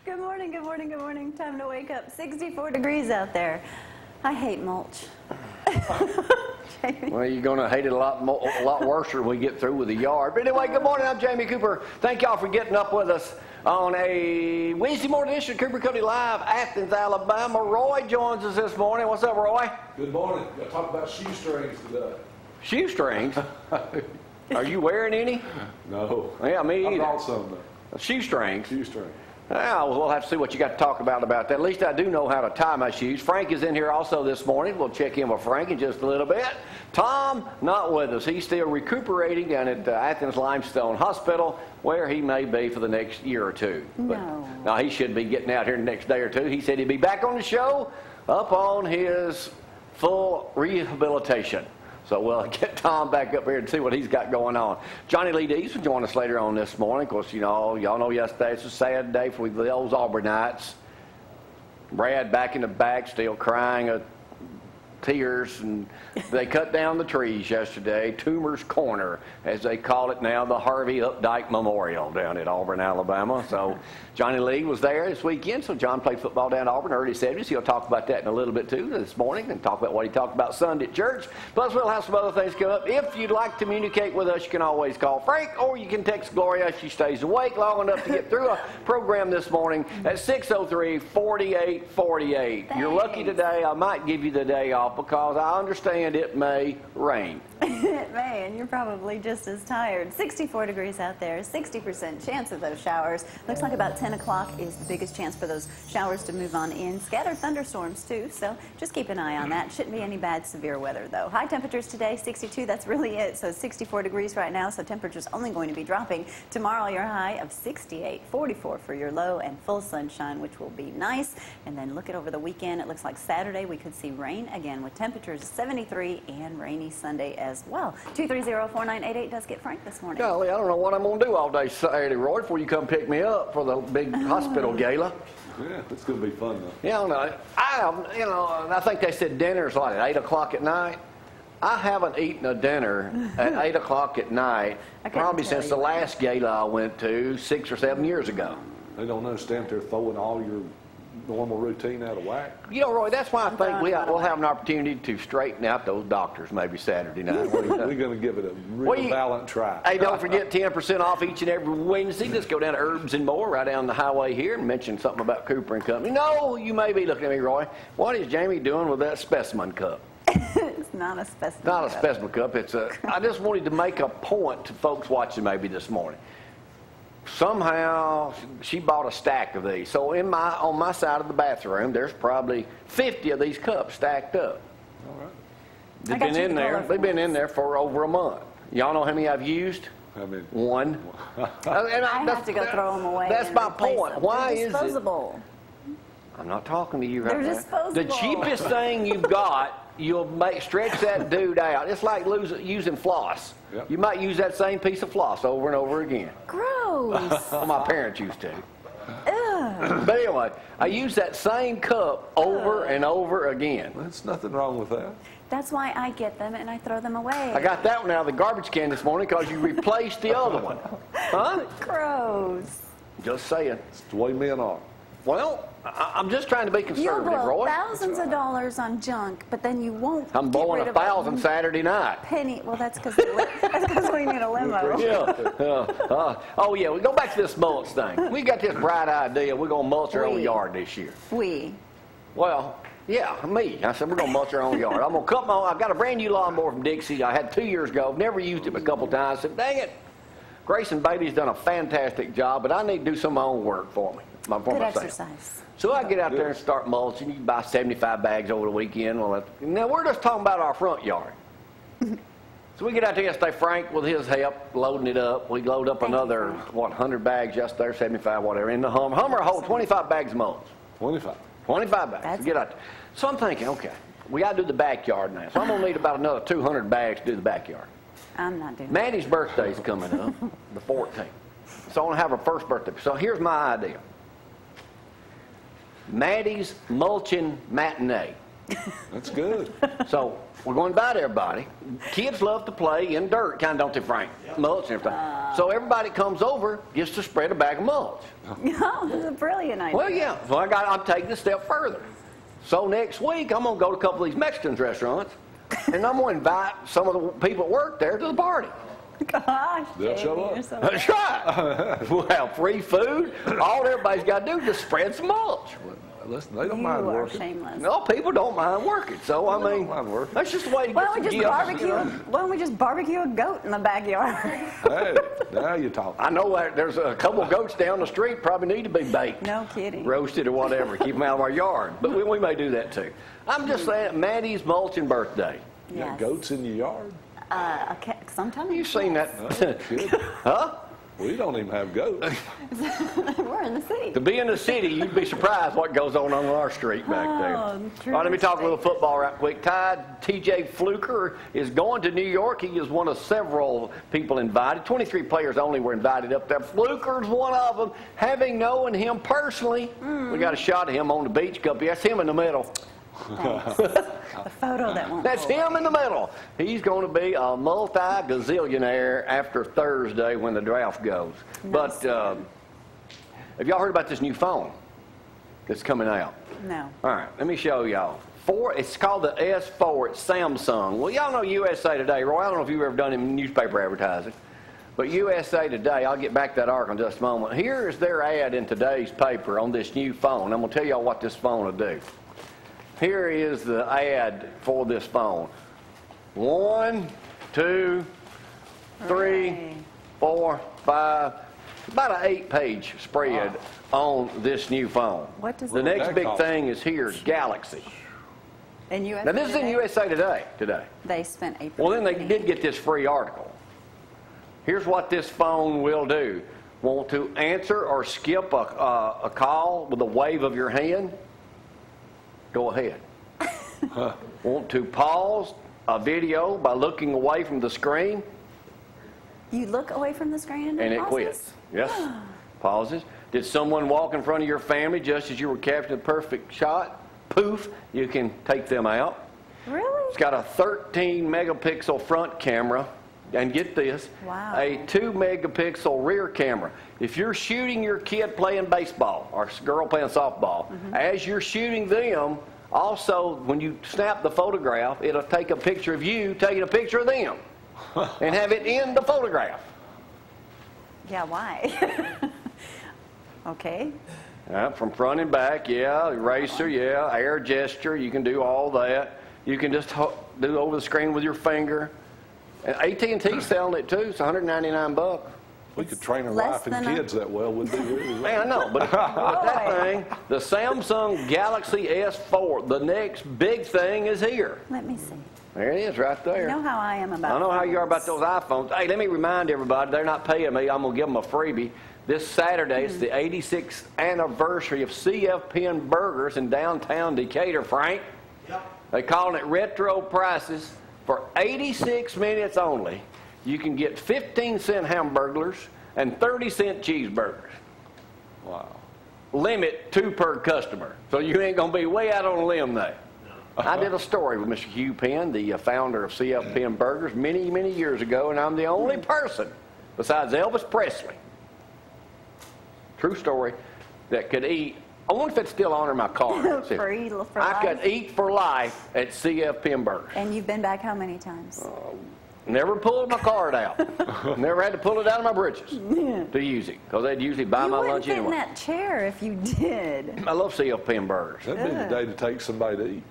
Good morning, good morning, good morning. Time to wake up. 64 degrees out there. I hate mulch. Well, you're going to hate it a lot worse when we get through with the yard. But anyway, good morning. I'm Jamie Cooper. Thank y'all for getting up with us on a Wednesday morning edition of Cooper Cody Live, Athens, Alabama. Roy joins us this morning. What's up, Roy? Good morning. We'll talk about shoestrings today. Shoestrings? Are you wearing any? No. Yeah, me either. I brought some, though. Shoestrings? Shoestrings. Well, we'll have to see what you got to talk about that. At least I do know how to tie my shoes. Frank is in here also this morning. We'll check in with Frank in just a little bit. Tom, not with us. He's still recuperating down at Athens Limestone Hospital, where he may be for the next year or two. No, he should be getting out here the next day or two. He said he'd be back on the show up on his full rehabilitation. So we'll get Tom back up here and see what he's got going on. Johnny Lee Dees will join us later on this morning. Of course, y'all know yesterday it's a sad day for those Auburnites. Brad back in the back, still crying tears, and they cut down the trees yesterday. Toomer's Corner, as they call it now, the Harvey Updike Memorial down at Auburn, Alabama. So Johnny Lee was there this weekend. So John played football down at Auburn early 70s. He'll talk about that in a little bit too this morning, and talk about what he talked about Sunday at church. Plus we'll have some other things come up. If you'd like to communicate with us, you can always call Frank, or you can text Gloria. She stays awake long enough to get through a program this morning at 603-4848. You're lucky today. I might give you the day off because I understand it may rain. It may, and you're probably just as tired. 64 degrees out there, 60% chance of those showers. Looks like about 10 o'clock is the biggest chance for those showers to move on in. Scattered thunderstorms too, so just keep an eye on that. Shouldn't be any bad severe weather though. High temperatures today, 62, that's really it. So 64 degrees right now, so temperatures only going to be dropping. Tomorrow your high of 68, 44 for your low, and full sunshine, which will be nice. And then look at over the weekend, it looks like Saturday we could see rain again with temperatures 73 and rainy Sunday as well. 230-4988 does get Frank this morning. Golly, I don't know what I'm going to do all day Saturday, Roy, before you come pick me up for the big hospital gala. Yeah, it's going to be fun, though. Yeah, I think they said dinner's like at 8 o'clock at night. I haven't eaten a dinner at 8 o'clock at night probably since the last gala I went to 6 or 7 years ago. They don't understand they're throwing all your normal routine out of whack. You know, Roy, that's why I think we'll have an opportunity to straighten out those doctors maybe Saturday night. We're going to give it a real valiant try. Hey, don't forget 10% off each and every Wednesday. Just go down to Herbs and More right down the highway here and mention something about Cooper and Company. No, you may be looking at me, Roy. What is Jamie doing with that specimen cup? It's not a specimen cup. Not a specimen cup. I just wanted to make a point to folks watching maybe this morning. Somehow she bought a stack of these. So on my side of the bathroom, there's probably 50 of these cups stacked up. All right. They've been in there for over a month. Y'all know how many I've used? How many? One. I have to go throw them away. That's my point. Why is it? Disposable. I'm not talking to you right now. They're disposable. The cheapest thing you've got, you'll stretch that dude out. It's like using floss. Yep. You might use that same piece of floss over and over again. Gross. Well, my parents used to. Ugh. But anyway, I use that same cup over and over again. There's nothing wrong with that. That's why I get them and I throw them away. I got that one out of the garbage can this morning because you replaced the other one. Huh? Gross. Just saying. It's the way men are. Well, I'm just trying to be conservative, You'll blow Roy. thousands of dollars on junk, but then you won't. I'm blowing 1,000 Saturday night. Penny. Well, that's because we need a limo. Yeah. Oh, yeah. We go back to this mulch thing. We got this bright idea. We're going to mulch our own yard this year. Well, yeah, me. I said, we're going to mulch our own yard. I'm going to cut I've got a brand new lawnmower from Dixie. I had 2 years ago. Never used it but a couple times. I said, dang it. Grayson Bailey's done a fantastic job, but I need to do some of my own work for me. Good exercise. So I get out there and start mulching. You can buy 75 bags over the weekend. Now, we're just talking about our front yard. So we get out there yesterday, Frank, with his help, loading it up. We load up another, 100 bags yesterday, 75, whatever, in the Hummer. Hummer hold 25 bags of mulch. 25. 25 bags. Get out there. So I'm thinking, okay, we got to do the backyard now. So I'm going to need about another 200 bags to do the backyard. I'm not doing Maddie's birthday's coming up, the 14th. So I want to have her first birthday. So here's my idea. Maddie's mulching matinee. That's good. So we're going to invite everybody. Kids love to play in dirt, kind of, don't they, Frank? Mulch and everything. So everybody comes over gets to spread a bag of mulch. Oh, that's a brilliant idea. Well, yeah. So I'm taking it a step further. So next week, I'm going to go to a couple of these Mexican restaurants, and I'm going to invite some of the people that work there to the party. Gosh, They'll show up. you're so That's right. We'll have free food. All everybody's got to do is just spread some mulch. Listen, they don't You mind are working. shameless. No, people don't mind working. So, I mean, don't mind working. that's just the way to Why get don't we some just gifts, barbecue? you know? Why don't we just barbecue a goat in the backyard? Hey, now you're talking. I know that there's a couple of goats down the street probably need to be baked. No kidding. Roasted or whatever. Keep them out of our yard. But we may do that too. I'm just saying, Maddie's mulching birthday. You got Yes. goats in your yard? Okay, sometimes. You've seen that? Good. Huh? We don't even have goats. We're in the city. To be in the city, you'd be surprised what goes on our street back there. Oh, true All right, let me talk a little mistake. football right quick. TJ Fluker is going to New York. He is one of several people invited. 23 players only were invited up there. Fluker's one of them. Having known him personally, we got a shot of him on the beach cup. That's him in the middle. Thanks. The photo that won't. That's hold. him in the middle. He's going to be a multi-gazillionaire after Thursday when the draft goes. Nice. But have y'all heard about this new phone that's coming out? No. All right, let me show y'all. It's called the S4. It's Samsung. Well, y'all know USA Today. Roy, I don't know if you've ever done any newspaper advertising, but USA Today, I'll get back to that article in just a moment. Here is their ad in today's paper on this new phone. I'm going to tell y'all what this phone will do. Here is the ad for this phone. 1, 2, 3, Hooray. 4, 5, about an 8-page spread on this new phone. What does the it- next That big cost? thing is here, Galaxy. In USA Now this is in Today, USA today. They spent April. Well, then they did get this free article. Here's what this phone will do. Want to answer or skip a call with a wave of your hand? Go ahead. Want to pause a video by looking away from the screen? You look away from the screen And it pauses? quits. Yes. Pauses. Did someone walk in front of your family just as you were capturing the perfect shot? Poof, you can take them out. Really? It's got a 13 megapixel front camera, and get this, Wow. a 2 megapixel rear camera. If you're shooting your kid playing baseball or girl playing softball, as you're shooting them, also when you snap the photograph, it'll take a picture of you taking a picture of them and have it in the photograph. Yeah, why? Okay. From front and back, yeah, eraser, yeah, air gesture, you can do all that. You can just do over the screen with your finger. And AT&T's selling it too. It's $199. We could train our Less wife and than a- kids that well, wouldn't we? Really? Man, I know, but that thing, the Samsung Galaxy S4, the next big thing is here. Let me see. There it is right there. You know how I am about I know how you are about phones. those iPhones. Hey, let me remind everybody, they're not paying me. I'm going to give them a freebie. This Saturday, it's the 86th anniversary of CF Penn Burgers in downtown Decatur, Frank. Yep. They're calling it retro prices. For 86 minutes only, you can get 15-cent hamburgers and 30-cent cheeseburgers. Wow. Limit 2 per customer. So you ain't going to be way out on a limb there. I did a story with Mr. Hugh Penn, the founder of CF Penn Burgers, many, many years ago, and I'm the only person besides Elvis Presley, true story, that could eat. I wonder if it's still on in my car. Free for I life. could eat for life at CF Penn Burgers. And you've been back how many times? Never pulled my card out. Never had to pull it out of my britches to use it, because they'd usually buy You my wouldn't lunch fit in anyway. that chair if you did. I love CF Penn Burgers. That'd be the day to take somebody to eat.